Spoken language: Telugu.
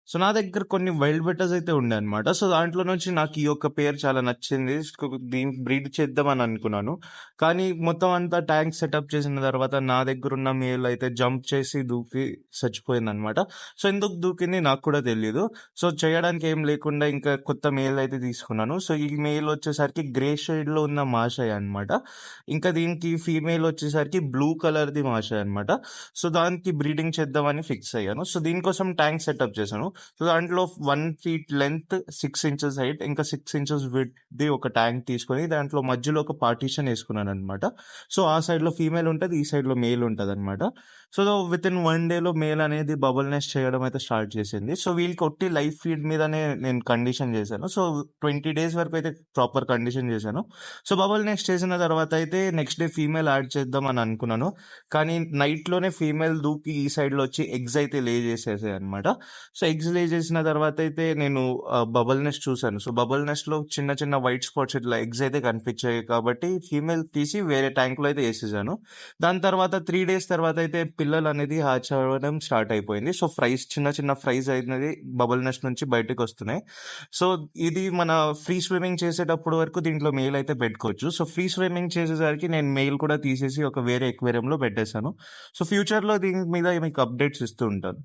సో, నా దగ్గర కొన్ని వైల్డ్ బెటర్స్ అయితే ఉండే అనమాట. సో, దాంట్లో నుంచి నాకు ఈ యొక్క పేరు చాలా నచ్చింది. దీనికి బ్రీడ్ చేద్దామని అనుకున్నాను. కానీ మొత్తం అంతా ట్యాంక్ సెటప్ చేసిన తర్వాత నా దగ్గరున్న మేల్ అయితే జంప్ చేసి దూకి చచ్చిపోయిందనమాట. సో, ఎందుకు దూకింది నాకు కూడా తెలీదు. సో, చేయడానికి ఏం లేకుండా ఇంకా కొత్త మేల్ అయితే తీసుకున్నాను. సో, ఈ మేల్ వచ్చేసరికి గ్రే షేడ్‌లో ఉన్న మాషాయ్ అనమాట. ఇంకా దీనికి ఫీమేల్ వచ్చేసరికి బ్లూ కలర్‌ది మాషాయ్ అనమాట. సో, దానికి బ్రీడింగ్ చేద్దామని ఫిక్స్ అయ్యాను. సో, దీనికోసం ట్యాంక్ సెటప్ చేశాను. సో, దాంట్లో 1 ఫీట్ లెంత్, 6 ఇంచెస్ హైట్, ఇంకా 6 ఇంచెస్ విడ్త్‌ది ఒక ట్యాంక్ తీసుకొని దాంట్లో మధ్యలో ఒక పార్టిషన్ ఏసుకున్నాననమాట. సో, ఆ సైడ్‌లో ఫీమేల్ ఉంటది. ఈ సైడ్‌లో మేల్ ఉంటదనమాట. సో, వితిన్ 1 డేలో మేల్ అనేది బబుల్ నెస్ట్ చేయడం అయితే స్టార్ట్ చేసింది. సో, వీళ్ళకి ఒట్టి లైవ్ ఫీడ్ మీదనే నేను కండిషన్ చేశాను. సో, 20 డేస్ వరకు అయితే ప్రాపర్ కండిషన్ చేశాను. సో, బబుల్ నెస్ట్ చేసిన తర్వాత అయితే నెక్స్ట్ డే ఫీమేల్ యాడ్ చేద్దాం అని అనుకున్నాను. కానీ నైట్‌లోనే ఫీమేల్ దూకి ఈ సైడ్‌లో వచ్చి ఎగ్స్ అయితే లే చేసేసాయనమాట. సో, ఎగ్స్ లే చేసిన తర్వాత అయితే నేను బబుల్ నెస్ట్ చూసాను. సో, బబుల్ నెస్ట్‌లో చిన్న చిన్న వైట్ స్పాట్స్ ఇట్లా ఎగ్స్ అయితే కనిపించాయి కాబట్టి ఫీమేల్ తీసి వేరే ట్యాంక్‌లో అయితే ఏసేసాను. దాని తర్వాత 3 డేస్ తర్వాత అయితే పిల్లలు అనేది హ్యాచ్ అవ్వడం స్టార్ట్ అయిపోయింది. సో, చిన్న చిన్న ఫ్రైస్ అనేది బబుల్ నెస్ట్ నుంచి బయటకొస్తున్నాయి. సో, ఇది మన ఫ్రీ స్విమ్మింగ్ చేసేటప్పుడు వరకు దీంట్లో మేల్ అయితే పెట్టుకోవచ్చు. సో, ఫ్రీ స్విమ్మింగ్ చేసేసరికి నేను మేల్ కూడా తీసేసి ఒక వేరే ఎక్వేరియంలో పెట్టేసాను. సో, ఫ్యూచర్‌లో దీని మీద మీకు అప్డేట్స్ ఇస్తూ ఉంటాను.